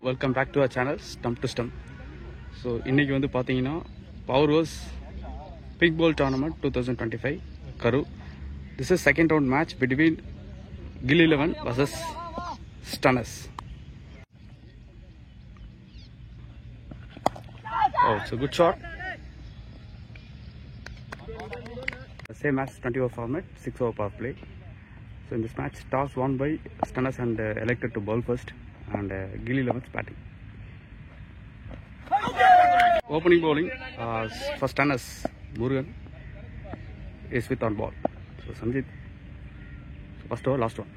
Welcome back to our channel Stump to Stump. So இன்னைக்கு வந்து பாத்தீங்கன்னா Power Rose Pink Ball Tournament 2025 Karu. This is second round match between Gill 11 versus Stunners. Oh, it's a good shot. The same match 20 over format, 6 over power play. So in this match, toss won by Stunners and elected to bowl first, and Gill 11's batting. Opening bowling for Stunners, Murugan is with on ball. So Sanjit, first over, last one.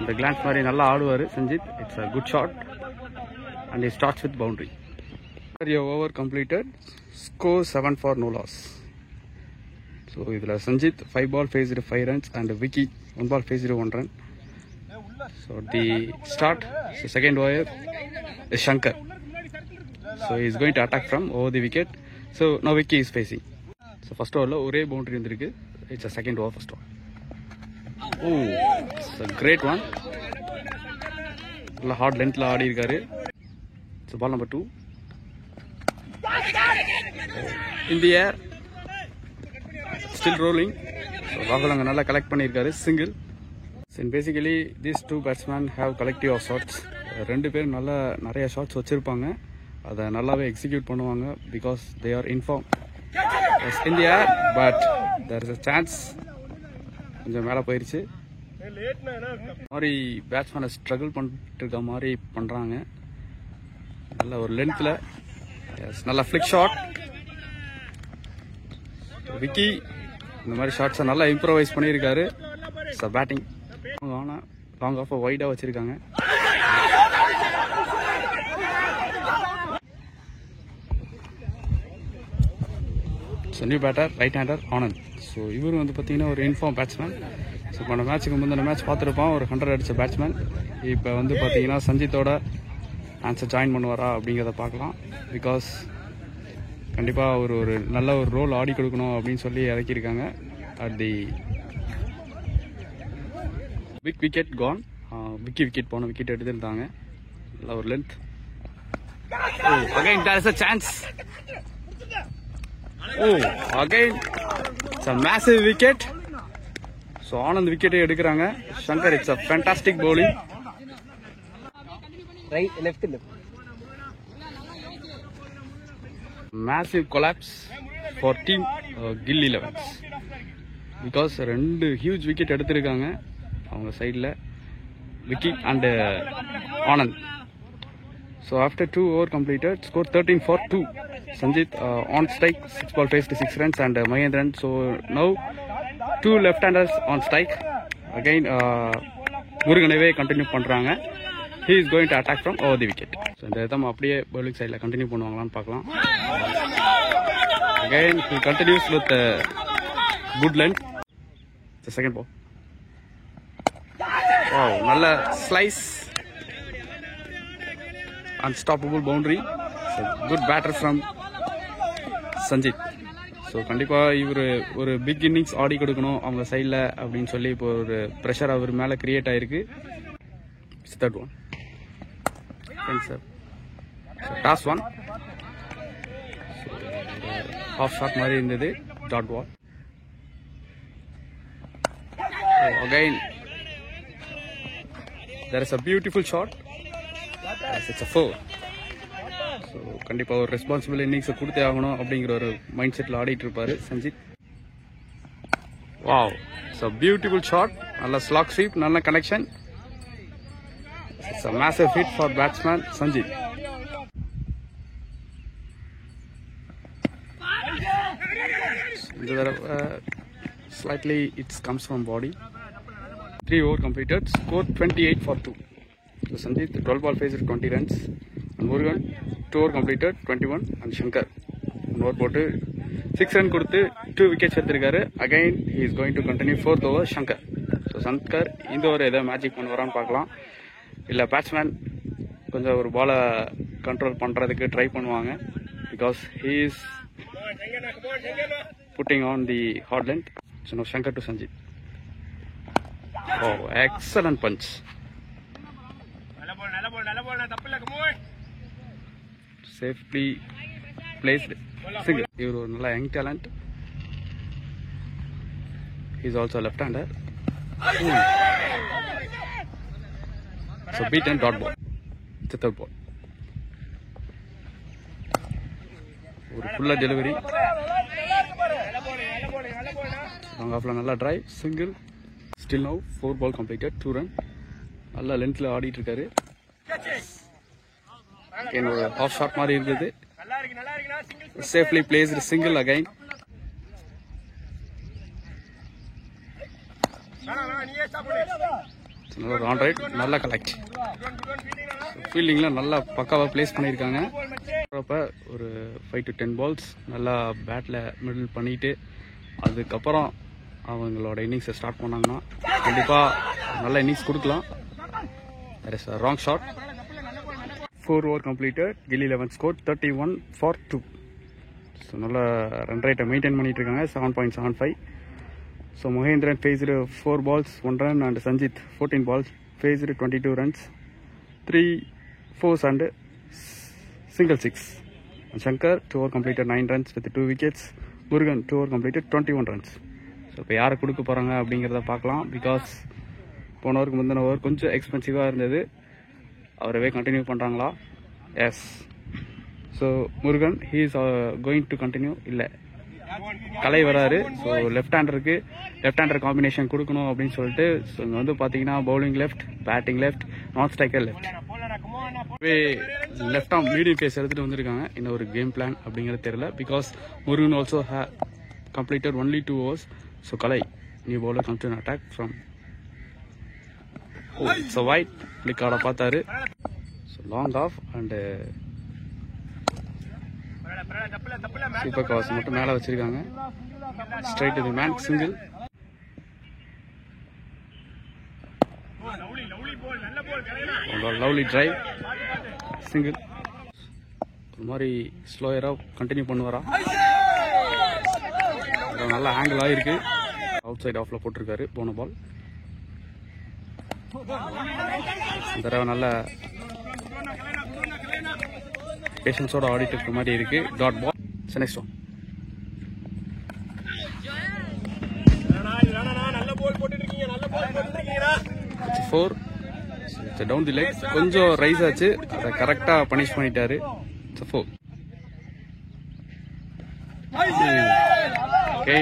The glance mari nalla aaduvaru Sanjit. It's a good shot, and he starts with boundary. Over completed. Score 7 for no loss. So idhula Sanjit 5 ball faced 5 runs and Vicky 1 ball faced 1 run. So the start, so second over is Shankar. So he is going to attack from over the wicket. So now Vicky is facing. So first over ore boundary irundhirukku. It's a second over first over. Oh, it's a great one. Nalla hard length la aadi irukkaru. So ball number 2. In the air, still rolling. So Rahul anga nalla collect pannirkaru single. So basically these two batsmen have collective of shots. ரெண்டு பேர் நல்ல நிறைய shots வச்சிருப்பாங்க. அதை நல்லாவே execute பண்ணுவாங்க because they are informed. It's in the air, but there is a chance. கொஞ்சம் மேலே போயிருச்சு. மாதிரி பேட்ஸ்மேனை ஸ்ட்ரகிள் பண்ணிட்டு இருக்க மாதிரி பண்றாங்க. நல்ல ஒரு லென்த்ல. நல்ல ஃபிளிக் ஷாட். விக்கி இந்த மாதிரி ஷாட்ஸை நல்லா இம்ப்ரோவைஸ் பண்ணியிருக்காரு. பேட்டிங் ஆனால் லாங் ஆஃப் வைடாக வச்சிருக்காங்க. New batter right hander Anand. So இவர் வந்து பார்த்தீங்கன்னா ஒரு இன்ஃபார்ம் பேட்ஸ்மேன். ஸோ போன மேட்ச்சுக்கு முந்தின மேட்ச் பார்த்துருப்பான், ஒரு 100 அடித்த பேட்ஸ்மேன். இப்போ வந்து பார்த்தீங்கன்னா சஞ்சித்தோட ஆன்சர் ஜாயின் பண்ணுவாரா அப்படிங்கிறத பார்க்கலாம். பிகாஸ் கண்டிப்பாக அவர் ஒரு நல்ல ஒரு ரோல் ஆடி கொடுக்கணும் அப்படின்னு சொல்லி இறக்கியிருக்காங்க. At the big wicket gone, wicket போன விக்கெட் எடுத்துருந்தாங்க. நல்ல ஒரு length. Again there is a chance. Again it's a massive wicket. So Anand விக்கெட்டை எடுக்கிறாங்க. Shankar, it's a fantastic bowling. Right, left. Massive collapse for team Gill 11 because ரெண்டு huge wicket எடுத்திருக்காங்க அவங்க சைடில், Vicky and Anand. So after 2 over completed, score 13 for 2. Sanjit on strike, 6 ball faced 6 runs and Mahendran. So now 2 left-handers on strike. Again முருகனவே continue பண்ணுறாங்க. He is going to attack from over the wicket. So இந்த இதை அப்படியே bowling side continue பண்ணுவாங்களான்னு பார்க்கலாம். Again he continues with good length. The second ball. Wow, நல்ல slice. Unstoppable boundary. So good batter from Sanjit. So கண்டிப்பாக இவர் ஒரு big innings ஆடி கொடுக்கணும் அவங்க சைடில் அப்படின்னு சொல்லி இப்போ ஒரு ப்ரெஷர் அவர் மேலே கிரியேட் ஆகிருக்கு. Third one toss one half shot மாதிரி இருந்தது. Dot ball. Again there is a beautiful shot. Yes, it's a 4. So கண்டிப்பாக ஒரு ரெஸ்பான்சிபிள் இன்னிங்ஸை கொடுத்தே ஆகணும் அப்படிங்கிற ஒரு மைண்ட் செட்டில் ஆடிட்டு இருப்பார் Sanjith. Wow, it's a beautiful shot. நல்ல ஸ்லாக் ஸ்வீப், நல்ல connection. It's a massive hit for batsman Sanjith. இந்த தடவை slightly it comes from body. 3 over completed, score 28 for 2. So Sanjit 12 ball faced 20 runs, and Murugan 2 over completed 21, and Shankar 1 over போட்டு 6 run கொடுத்து 2 wickets எடுத்திருக்காரு. Again he is going to continue 4th over Shankar. So Shankar இந்த over ஏதோ magic பண்ணுவாரான்னு பார்க்கலாம். இல்லை batsman கொஞ்சம் ஒரு பாலை கண்ட்ரோல் பண்ணுறதுக்கு ட்ரை பண்ணுவாங்க. Because he is putting on the hard length. So now Shankar to Sanjit. Oh, excellent punch. Safely placed single. He's a young talent. He's also a left-hander. So beaten dot ball. It's a third ball. Full delivery. Long off நல்ல drive, single. Still now 4 ball completed, 2 run. நல்ல லென்த்ல ஆடிட்டு இருக்காரு. என்னோட of shot மாதிரி இருந்தது. Safely placed single again. நல்ல on right, நல்ல collect. ஃபீல்டிங்ல நல்லா பக்காவா பிளேஸ் பண்ணியிருக்காங்க. ஒரு 5 to 10 balls நல்லா பேட்ல மிடில் பண்ணிட்டு அதுக்கப்புறம் அவங்களோட இன்னிங்ஸை ஸ்டார்ட் பண்ணாங்கன்னா கண்டிப்பாக நல்ல இன்னிங்ஸ் கொடுக்கலாம். There is a wrong shot. 4 over completed, Gilly 11 scored 31 for 2. So நல்ல ரன் ரேட்டை மெயின்டைன் பண்ணிட்டு இருக்காங்க. 7.75. So Mahendran faced 4 balls 1 run, and Sanjit 14 balls faced 22 runs, 3 fours and single 6. And Shankar 2 over completed 9 runs with 2 wickets. Murugan 2 over completed 21 runs. So இப்போ யாரை கொடுக்க போகிறாங்க அப்படிங்கிறத பார்க்கலாம். பிகாஸ் போன ஓவருக்கு முந்தின ஓவர் கொஞ்சம் எக்ஸ்பென்சிவாக இருந்தது. அவரவே கண்டினியூ பண்ணுறாங்களா? Yes. So Murugan he is going to continue. இல்லை, கலை வராரு. ஸோ லெஃப்ட் ஹேண்டர் காம்பினேஷன் கொடுக்கணும் அப்படின்னு சொல்லிட்டு ஸோ இங்கே வந்து பார்த்தீங்கன்னா பவுலிங் லெஃப்ட், பேட்டிங் லெஃப்ட், நான் striker left. Left arm medium pace எடுத்துகிட்டு வந்திருக்காங்க. இன்னும் ஒரு கேம் பிளான் அப்படிங்கிறது தெரியல. Because Murugan also completed only 2 overs. So Kalai, new bowler comes to an attack from. Oh, it's a wide. Flick out பார்த்தாரு. So long off and super covers மட்டும் மேலே வச்சிருக்காங்க. Straight to the man, single. Lovely drive, single. ஒரு மாதிரி ஸ்லோயராக continue பண்ணுவாரா? நல்ல angle ஆகிருக்கு. Out side ஆஃப்ல போட்டிருக்காரு போன பால். இந்த தடவை நல்ல பேஷன்ஸோட ஆடிட்டு இருக்க மாதிரி இருக்கு. Dot ball. Next one. Four. Down the leg கொஞ்சம் ரைஸ் ஆச்சு. அதை கரெக்டாக பனிஷ் பண்ணிட்டாரு. Four. Okay,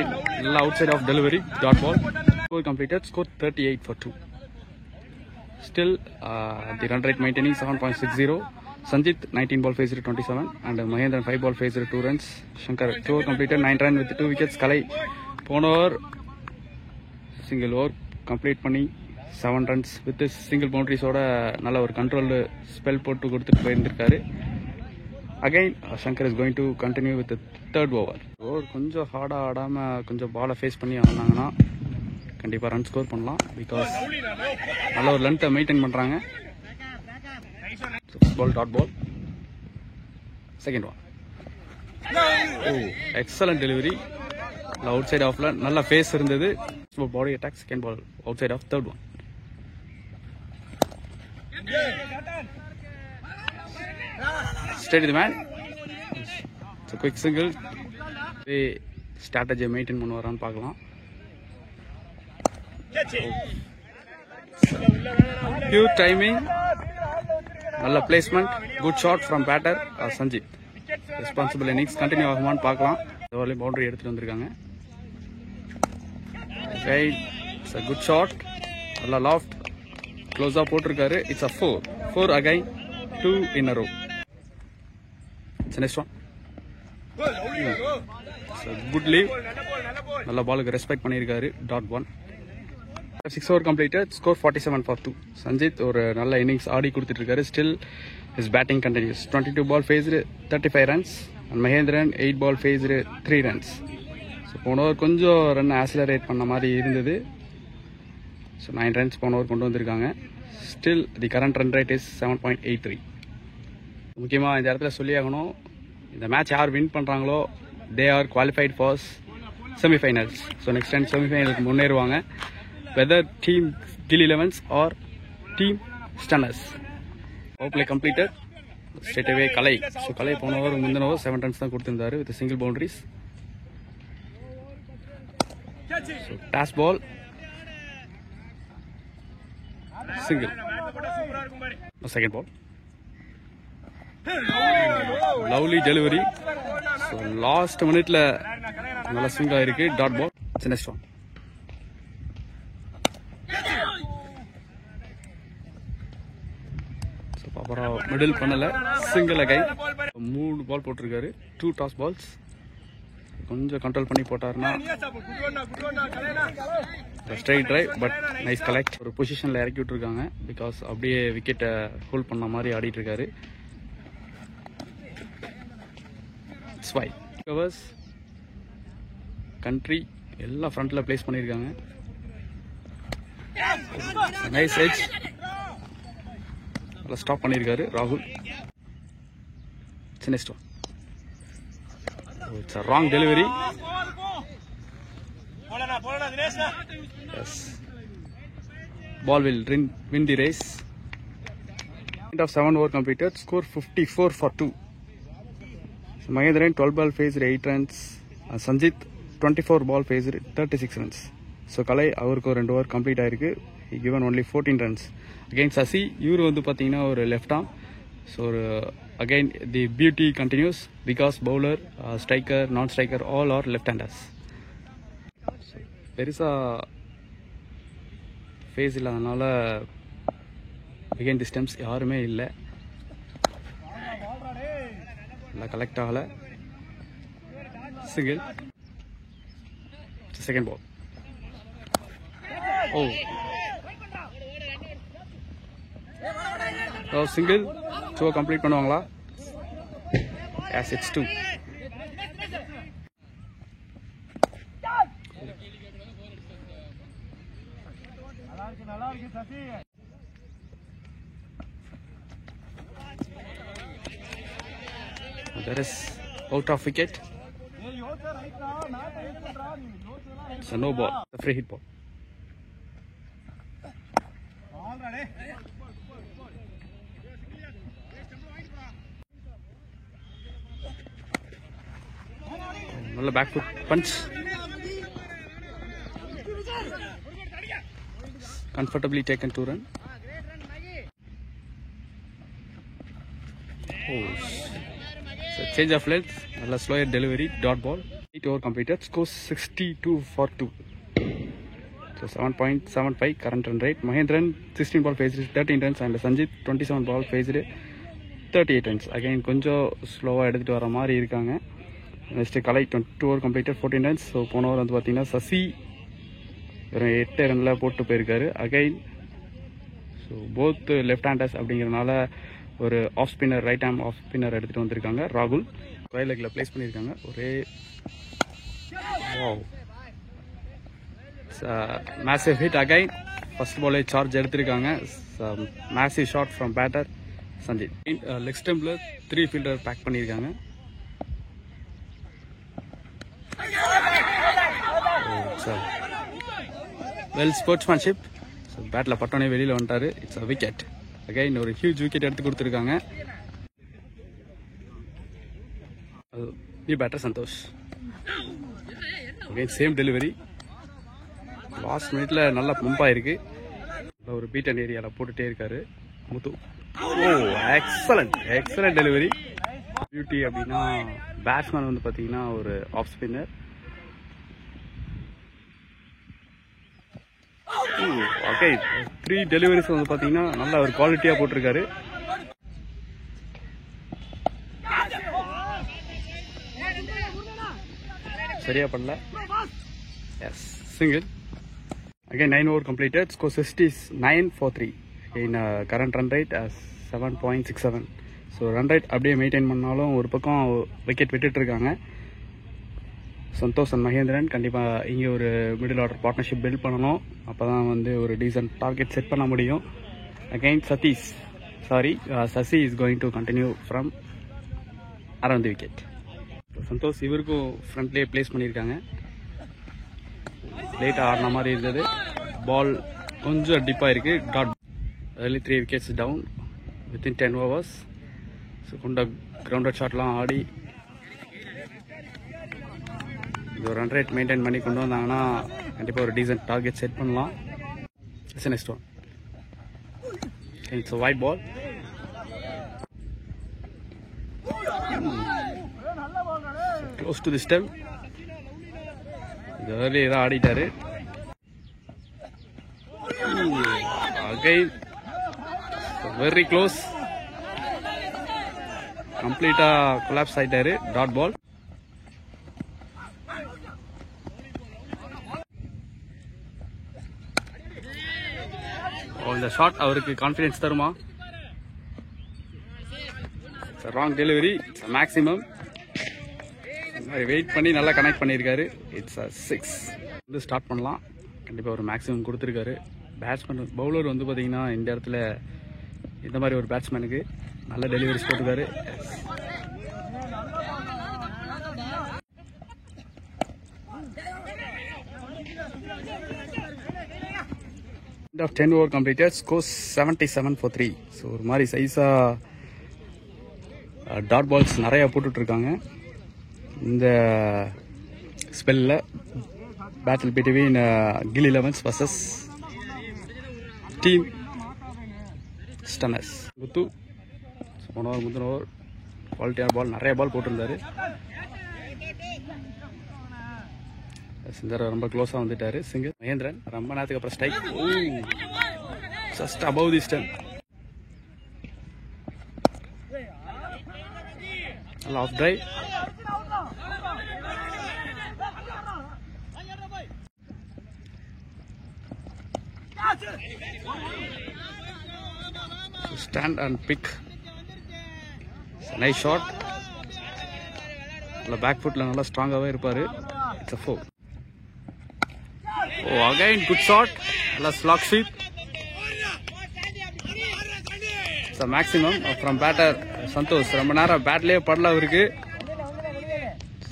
outside of delivery, dot ball. Score completed, score 38 for 2. Still, the run rate maintaining 7.60. Sanjit 19 ball faced 27, and Mahendran 5 ball faced 2 runs. Shankar 2 over completed 9 run with 2 wickets. Kalai போன over single over complete பண்ணி 7 runs with single boundaries ஓட நல்ல ஒரு control spell போட்டு கொடுத்துட்டு போயிருந்திருக்காரு. Again, Shankar is going to continue with the third over. கொஞ்சம் ஹார்டாக ஆடாமல் கொஞ்சம் பாலை ஃபேஸ் பண்ணி ஆடினாங்கன்னா கண்டிப்பாக ரன் ஸ்கோர் பண்ணலாம். பிகாஸ் நல்ல ஒரு லென்த்தை மெயின்டைன் பண்ணுறாங்க. Ball dot ball. Second one. Oh, excellent delivery. Outside ஆஃப்ல நல்ல ஃபேஸ் இருந்தது. Body attack. Second ball outside off. Third one. Straight to the man. It's a quick single. Strategy maintain பண்ணுவாரான்னு பார்க்கலாம். Pure timing. நல்ல placement. Good shot from batter Sanjit. Responsible innings continue ஆகுமான்னு பார்க்கலாம். இதுவரையும் boundary எடுத்துகிட்டு வந்திருக்காங்க. It's a good shot. நல்லா loft க்ளோஸாக போட்டிருக்காரு. It's a 4 again 2 in a row. It's next one. Good leave. நல்ல பாலுக்கு ரெஸ்பெக்ட் பண்ணியிருக்காரு. .1. 6 over completed. Score 47 for 2. Sanjith ஒரு நல்ல இன்னிங்ஸ் ஆடி கொடுத்துட்டு இருக்காரு. Still his batting continues. 22 ball faced 35 runs and Mahendran 8 ball faced 3 runs. So போன ஓவர் கொஞ்சம் ரன் ஆக்சிலரேட் பண்ண மாதிரி இருந்தது. ஸோ 9 runs போன ஓவர் கொண்டு வந்திருக்காங்க. Still the current run rate is 7.83. முக்கியமாக இந்த இடத்துல சொல்லி ஆகணும், இந்த மேட்ச் யார் வின் பண்ணுறாங்களோ they are qualified for semifinals. So next time செமிஃபைனலுக்கு முன்னேறுவாங்க. whether team Gill 11s or team Stunners. Overplay completed. Straight away Kalai. So Kalai போன ஓவர் முந்தின ஓவர் 7 runs தான் கொடுத்திருந்தாரு with single boundaries. So pass ball. Single. Second ball. Lovely delivery. So last minute la நல்ல swing ஆயிருக்கு. .ball. It's next one. அப்புறம் middle பண்ணல. Single again 3 ball போட்டிருக்காரு. 2 dots balls. கொஞ்சம் control பண்ணி போட்டாருன்னா straight drive but nice collect. ஒரு பொசிஷனில் இறக்கி விட்டுருக்காங்க. பிகாஸ் அப்படியே விக்கெட்டை ஹோல்ட் பண்ண மாதிரி ஆடிட்டு இருக்காரு. ஸ்வை கவர்ஸ் கண்ட்ரி எல்லாம் ஃப்ரண்ட்ல பிளேஸ் பண்ணியிருக்காங்க. Nice edge. ஸ்டாப் பண்ணியிருக்காரு ராகுல். Next one. It's a wrong delivery. Yes. Ball will win the race. End of 7 over completed. Score 54 for 2. So Mahindran 12 ball faced 8 runs. Sanjit 24 ball faced 36 runs. So Kalai அவருக்கு 2 over complete ஆயிருக்கு. He given only 14 runs. Again Sasi இவரு வந்து பார்த்தீங்கன்னா ஒரு left arm. So again the beauty continues because bowler, striker, non-striker all are left-handers. பெருசாக face இல்லாதனால again the stems யாருமே இல்லை. எல்லாம் கலெக்ட் ஆகலை. Single. Second ball. Single. 2 complete பண்ணுவாங்களா? Yes, it's 2. That is out of wicket. It's a no ball. A free hit ball. நல்ல back foot punch. Comfortably taken 2 run. So change of length. நல்ல slower delivery. .ball. 8 over completed. Score 62 for 2. So 7.75 current run rate. Mahindran 16 ball faced 13 runs and Sanjit 27 ball faced 38 runs. Again கொஞ்சம் ஸ்லோவாக எடுத்துகிட்டு வர மாதிரி இருக்காங்க. Next கலை 2 over completed 14 runs. So போன over வந்து பார்த்தீங்கன்னா சசி வெறும் 8 ரனில் போட்டு போயிருக்காரு. Again so both left handers அப்படிங்கிறனால ஒரு off spinner, right hand off spinner எடுத்துகிட்டு வந்திருக்காங்க. ராகுல் ரைட் லெக்கில் பிளேஸ் பண்ணியிருக்காங்க. ஒரே மேசிவ் ஹிட். அகைன் ஃபர்ஸ்ட் பாலே சார்ஜ் எடுத்திருக்காங்க. Massive shot from batter Sanjit. Leg ஸ்டம்பில் 3 ஃபீல்டர் பேக் பண்ணியிருக்காங்க. Well sportsmanship. ஸோ பேட்டில் பட்டோனே வெளியில் வந்துட்டாரு. It's a wicket. அகைன் ஒரு ஹியூஜ் விக்கெட் எடுத்து கொடுத்துருக்காங்க. Batter Santhosh. Again same delivery. Last மினிட்ல நல்லா பம்ப் ஆயிருக்கு. ஒரு பீட்டன் ஏரியாவில் போட்டுட்டே இருக்காரு முத்து. Excellent delivery. பியூட்டி அப்படின்னா பேட்ஸ்மேன் வந்து பார்த்தீங்கன்னா ஒரு ஆஃப் ஸ்பின்னர். ஓகே, 3 டெலிவரிஸ் வந்து பார்த்தீங்கன்னா நல்ல ஒரு குவாலிட்டியாக போட்டிருக்காரு. சரியா பண்ணல. Yes, single. Again 9 over completed. Score 60 is 9 for 3. In current run rate as 7.67. So run rate அப்படியே மெயின்டைன் பண்ணாலும் ஒரு பக்கம் விக்கெட் விட்டுட்டு இருக்காங்க. சந்தோஷ் அண்ட் மகேந்திரன் கண்டிப்பாக இங்கே ஒரு மிடில் ஆர்டர் பார்ட்னர்ஷிப் பில்ட் பண்ணணும். அப்போ தான் வந்து ஒரு டீசன்ட் டார்கெட் செட் பண்ண முடியும். Again Sasi is going to continue from around the wicket. Santosh இவருக்கும் ஃப்ரண்ட்லேயே பிளேஸ் பண்ணியிருக்காங்க. லேட்டாக ஆடின மாதிரி இருந்தது. பால் கொஞ்சம் டிப்பாக இருக்குது. Dot early 3 wickets down within 10 overs. So கொண்ட கிரவுண்டட் ஷாட்லாம் ஆடி இது ரன் ரேட் மெயின்டைன் பண்ணி கொண்டு வந்தாங்கன்னா கண்டிப்பாக ஒரு டீசன்ட் டார்கெட் செட் பண்ணலாம். It's next one. It's wide ball. Close to the stump. இது ஏர்லி தான் ஆடிட்டாரு. Again very close. கம்ப்ளீட்டா கொலாப்ஸ் ஆயிட்டாரு. Dot ball. இந்த ஷாட் அவருக்கு கான்ஃபிடன்ஸ் தருமா? Wrong delivery. மேக்ஸிமம் வெயிட் பண்ணி நல்லா கனெக்ட் பண்ணியிருக்காரு. இட்ஸ் 6 வந்து ஸ்டார்ட் பண்ணலாம். கண்டிப்பாக ஒரு மேக்ஸிமம் கொடுத்துருக்காரு. பேட்ஸ்மேன் பவுலர் வந்து பார்த்தீங்கன்னா இந்த இடத்துல இந்த மாதிரி ஒரு பேட்ஸ்மேனுக்கு நல்ல டெலிவரிஸ் போட்டுருக்காரு. End of 10 over completed. Score 77 for 3. So ஒரு மாதிரி சைஸாக டாட் பால்ஸ் நிறையா போட்டுட்ருக்காங்க. இந்த ஸ்பெல்லில் பேட்டில் between Gill 11s vs team stunners. Muthu முந்தின ஓவர் குவாலிட்டியான பால் நிறைய பால் போட்டிருந்தாரு. சிந்தர் ரொம்ப க்ளோஸாக வந்துட்டாரு. சிங்கிள். மகேந்திரன் ரொம்ப நேரத்துக்கு அப்புறம் strike. Just above the stump. நல்லா off drive. Stand and pick. Nice shot. நல்ல பேக் ஃபுட்ல நல்லா ஸ்ட்ராங்காகவே இருப்பாரு. It's a 4. Oh, again good shot. நல்ல slog sweep. It's a maximum from batter Santosh. ரொம்ப நேரம் பேட்லயே படல அவருக்கு.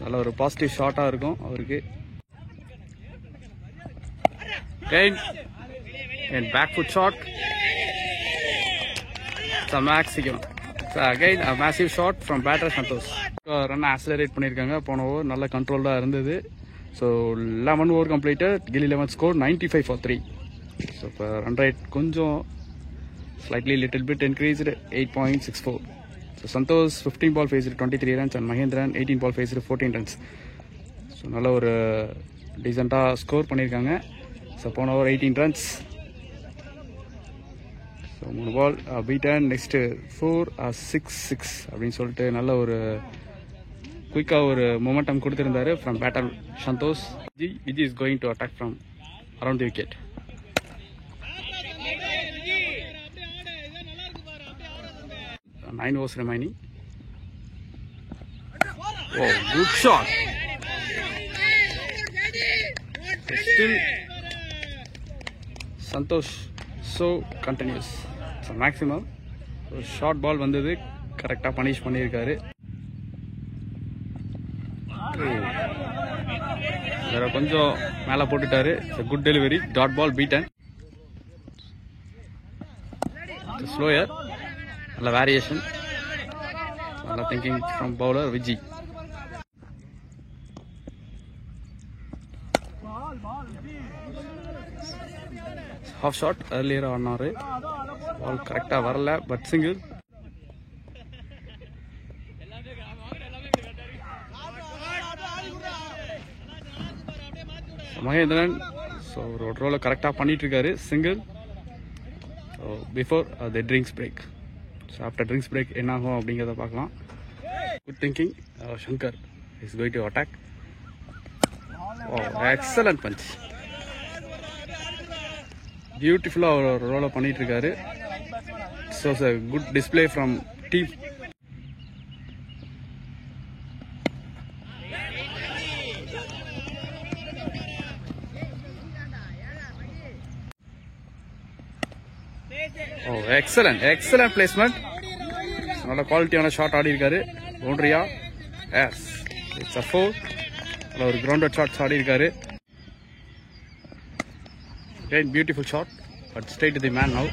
நல்ல ஒரு பாசிட்டிவ் ஷாட்டாக இருக்கும் அவருக்கு. Again and back foot shot. It's a maximum. So again a massive shot from batter Santosh. Run accelerate பண்ணியிருக்காங்க. போன ஓவர் நல்ல கண்ட்ரோல்டாக இருந்தது. So 11 over completed. கில் 11 score 95 for 3. ஸோ இப்போ ரன் ரேட் கொஞ்சம் slightly little bit increased 8.64. So Santosh 15 ball faced 23 runs and Mahendran 18 ball faced 14 runs. So நல்ல ஒரு டீசெண்டாக ஸ்கோர் பண்ணியிருக்காங்க. ஸோ போன over 18 runs. So 3 ball beaten. Next 4 6 அப்படின்னு சொல்லிட்டு நல்ல ஒரு குயிக்காக ஒரு மொமெண்டம் கொடுத்துருந்தாரு from batter Santhosh. Viji is going to attack from around the wicket. Nine overs remaining. Oh, good shot. Still Santosh so continues. So maximum short ball வந்தது கரெக்டாக punish பண்ணியிருக்காரு. வேற கொஞ்சம் மேலே போட்டுட்டாரு. Good delivery. Dot ball beaten. Slower. நல்ல variation. நல்ல thinking from bowler Viji. Half shot earlier ஆனாரு. பால் கரெக்டாக வரல. But single. மகேந்திரன் ஸோ ஒரு ரோலை கரெக்டாக பண்ணிகிட்ருக்காரு. Single. So before the drinks break. So after drinks break என்ன ஆகும் அப்படிங்கிறத பார்க்கலாம். Good thinking. Shankar is going to attack. Excellent punch. பியூட்டிஃபுல்லாக ஒரு ரோலை பண்ணிகிட்ருக்காரு. So good display from team. Excellent placement. நல்ல குவாலிட்டியான ஷாட் ஆடி இருக்காரு. பவுண்டரியா? Yes, it's a 4. ஒரு கிரவுண்டட் ஷாட்ஸ் ஆடி இருக்காரு. Beautiful shot but straight to the man now.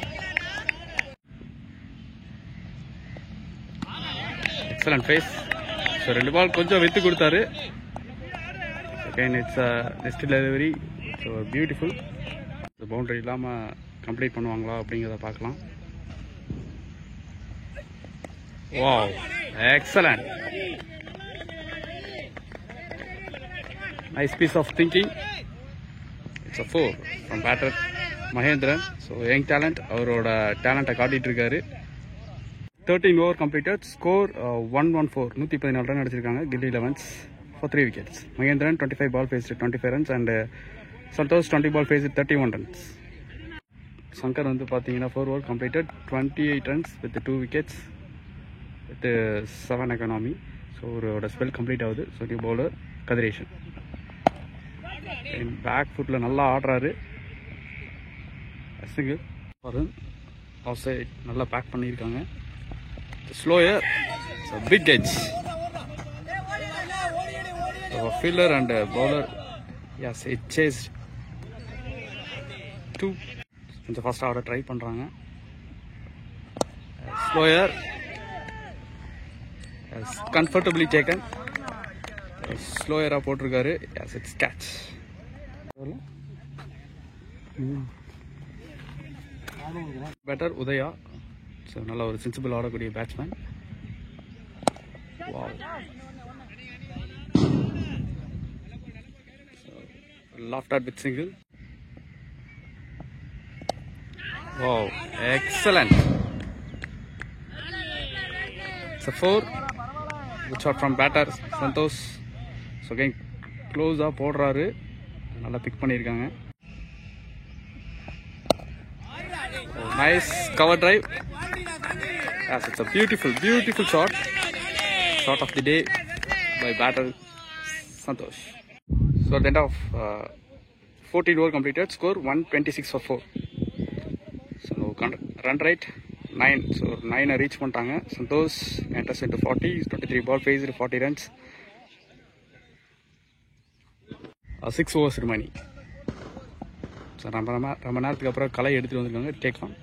Excellent pace. So 2 ball கொஞ்சம் வித்து கொடுத்தாரு. It's next delivery. So beautiful. Boundary இல்லாமல் கம்ப்ளீட் பண்ணுவாங்களா அப்படிங்கிறத பார்க்கலாம். Wow, excellent. Nice piece of thinking. It's a 4 from batter Mahendran. So young talent, அவரோட டேலண்ட்டை காட்டிகிட்டு இருக்காரு. 13 ஓவர் கம்ப்ளீட்டட். ஸ்கோர் 114. 114 ரன் அடிச்சிருக்காங்க Gilli 11s for 3 wickets. Mahendran 25 ball faced 25 runs and Santosh 20 ball faced 31 runs. Shankar வந்து பார்த்தீங்கன்னா 4 over completed 28 runs with 2 wickets with 7 economy. So ஒரு spell complete ஆகுது. So new bowler Kathiresan. Back ஃபுட்டில் நல்லா ஆடுறாரு. சிங்கிள். ஆஃப் சைட் நல்லா பேக் பண்ணியிருக்காங்க. Slower, so big edge. So fielder and bowler, yes, it chased 2. In the first order try பண்றாங்க. Slower, yes, comfortably taken. Slower போட்டிருக்காரு. Yes, it's catch. Better Udaya. So நல்ல ஒரு சென்சிபிள் ஆடக்கூடிய batsman. Wow, loft at with single. Wow, excellent. It's a 4. Good shot from batter Santhosh. So again க்ளோஸாக போடுறாரு. நல்லா big பண்ணியிருக்காங்க. Nice cover drive. Yes, it's a beautiful shot. Shot of the day by batter Santosh. So at the end of 14 over completed, score 126 for 4. So run rate 9. So 9 reach பண்ணிட்டாங்க. Santosh enters into 40. 23 ball faced 40 runs. 6 overs remaining. So ரொம்ப நேரத்துக்கு அப்புறம் களை எடுத்துகிட்டு வந்திருக்காங்க. Take on.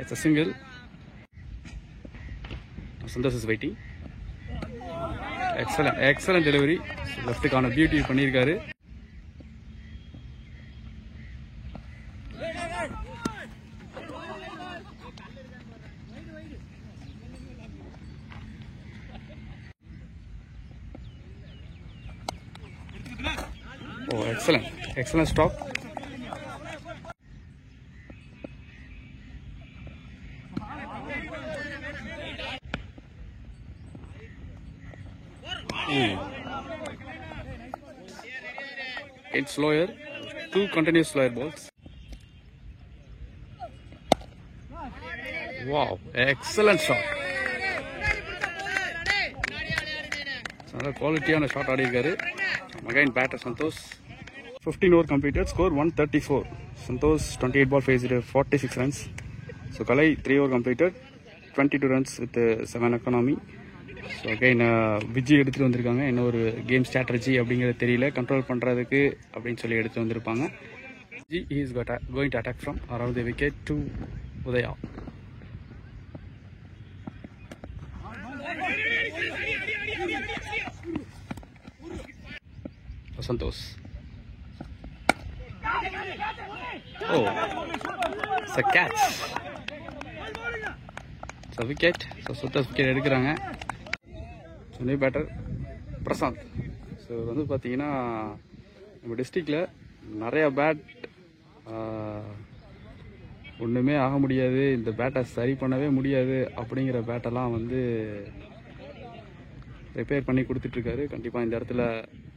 It's a single. Santhosh is waiting. Excellent delivery. லெஃப்ட்டுக்கான beauty பண்ணியிருக்காரு. Oh, excellent stop. It's slower. 2 continuous slower balls. Wow, excellent shot. நல்ல குவாலிட்டியான ஷாட் ஆடி இருக்காரு. Again batter Santosh. 15 over completed. Score 134. Santosh 28 ball faced 46 runs. So Kalai 3 over completed 22 runs with 7 economy. So again Viji எடுத்துட்டு வந்திருக்காங்க. என்ன ஒரு game strategy அப்படிங்கிறது தெரியல. கண்ட்ரோல் பண்ணுறதுக்கு அப்படின்னு சொல்லி எடுத்து வந்திருப்பாங்க. Viji is going to attack from around the wicket to Udaya. Santosh. Oh, it's a catch. It's a wicket. So Santosh wicket எடுக்கிறாங்க. So new batter Prasanth. So வந்து பார்த்தீங்கன்னா நம்ம டிஸ்ட்ரிக்டில் நிறையா பேட் ஒன்றுமே ஆக முடியாது, இந்த பேட்டை சரி பண்ணவே முடியாது அப்படிங்கிற பேட்டெல்லாம் வந்து ரிப்பேர் பண்ணி கொடுத்துட்ருக்காரு. கண்டிப்பாக இந்த இடத்துல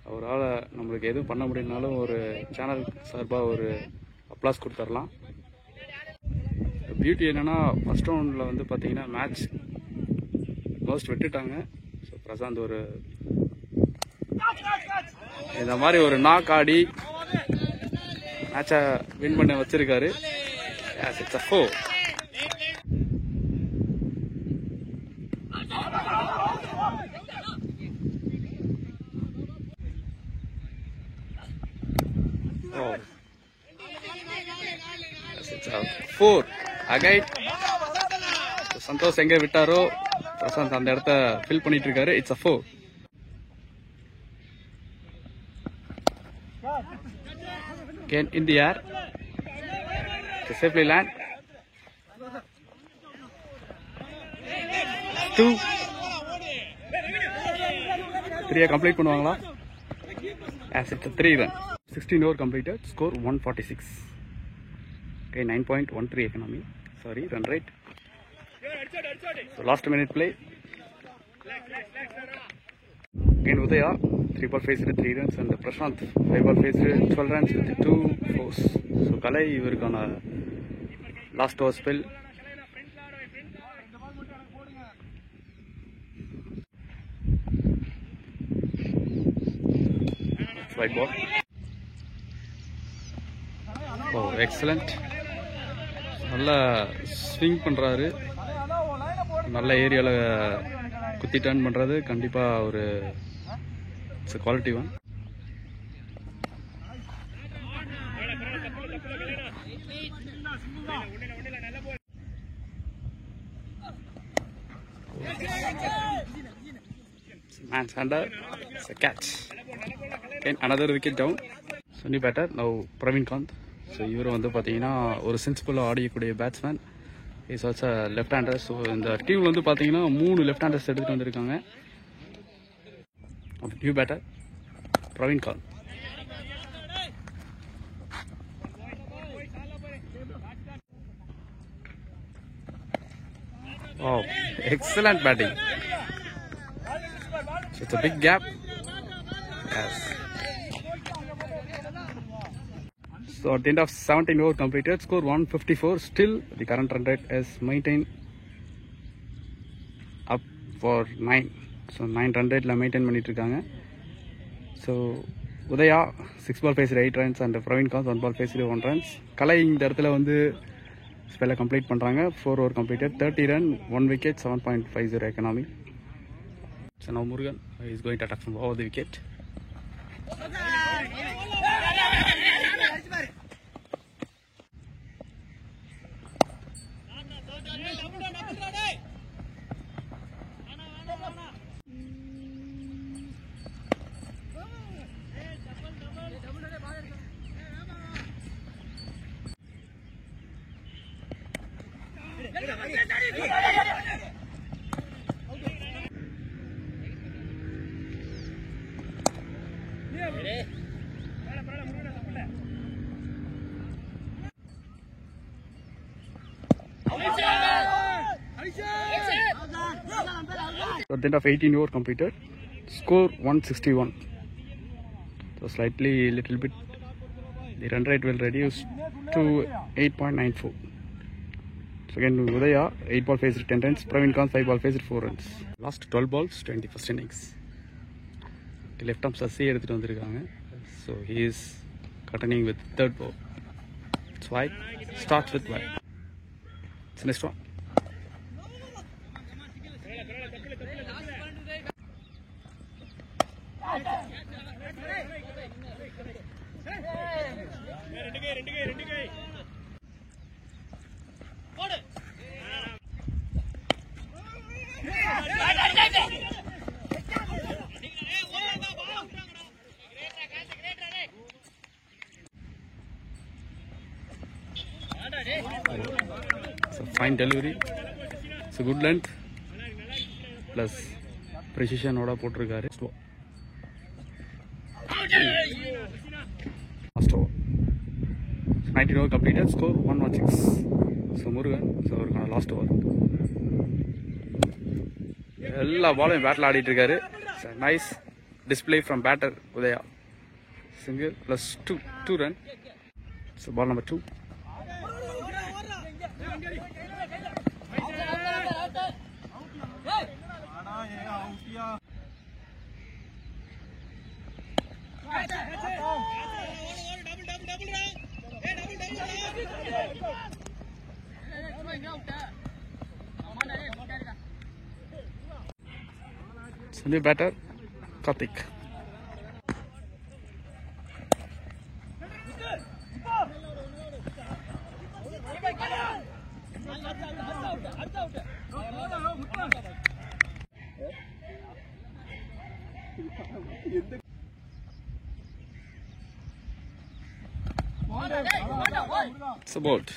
அவரால் நம்மளுக்கு எதுவும் பண்ண முடியலனாலும் ஒரு சேனல் சார்பாக ஒரு அப்ளாஸ் கொடுத்துடலாம். பியூட்டி என்னென்னா ஃபஸ்ட் ரவுண்டில் வந்து பார்த்தீங்கன்னா மேட்ச் மோஸ்ட் விட்டுட்டாங்க. ஸோ பிரசாந்த் ஒரு இந்த மாதிரி ஒரு நாக் ஆடி மேட்சை வின் பண்ண வச்சிருக்காரு. It's a 4. Oh. It's a 4. Again. Santhosh எங்க விட்டாரோ பிரசாந்த் அந்த இடத்த ஃபில் பண்ணிட்டு இருக்காரு. It's a 4. Again in the air. To safely land. 2. 3 complete பண்ணுவாங்களா? As it's a 3 run. 16 over completed. Score 146. Okay, 9.13 economy. Sorry, run rate. So last minute play. Again Udaya, 3 ball faced 3 runs and Prashant 5 ball faced 12 runs with 2 fours. So Kalai ivarukana last over spell. Right ball. Oh, excellent. நல்லா swing பண்ணுறாரு, நல்ல ஏரியாவில் குத்தி turn பண்ணுறது கண்டிப்பாக ஒரு it's quality one. Man's under, it's a catch. Again, another wicket down. So new batter now Praveen Kant. So இவர் வந்து பார்த்தீங்கன்னா ஒரு சென்சிபிளாக ஆடியக்கூடிய batsman. Is also left hander. So இந்த டீமில் வந்து பார்த்தீங்கன்னா 3 லெஃப்ட் ஹேண்டர்ஸ் எடுத்துகிட்டு வந்திருக்காங்க. New batter Praveen Kanth. Oh, excellent batting. So it's a big gap. Yes. So at the end of 17 over completed, score 154. Still the current run rate is maintained up for 9. So 9 run rate la maintain பண்ணிட்டு இருக்காங்க. So Udaya 6 ball faced 8 runs and Praveen Kant 1 ball faced 1 runs. கலை இந்த இடத்துல வந்து ஸ்பெல்லை complete பண்ணுறாங்க. 4 over completed, 30 run, 1 wicket, 7.50 economy. So now Murugan is going to attack from over the wicket. At the end of 18 over completed, score 161. So slightly, little bit, the run rate will reduce to 8.94. So again Udaya 8 ball faced 10 runs, Praveen Kant 5 ball faced 4 runs. Last 12 balls 21st innings. Left arm Sasi எடுத்துட்டு வந்திருக்காங்க. So he is continuing with third ball. It's wide, starts with wide. It's next one. It's a fine delivery. It's a good length plus precision oda potrukkaru. Last over. 19 over completed. Score 116. So Murugan. So அவருக்கான last over. எல்லா பாலும் பேட்டில் ஆடிட்டு இருக்காரு. Nice display from batter Udaya. Single plus 2 run. So ball number 2. So new batter Karthik. It's a bolt.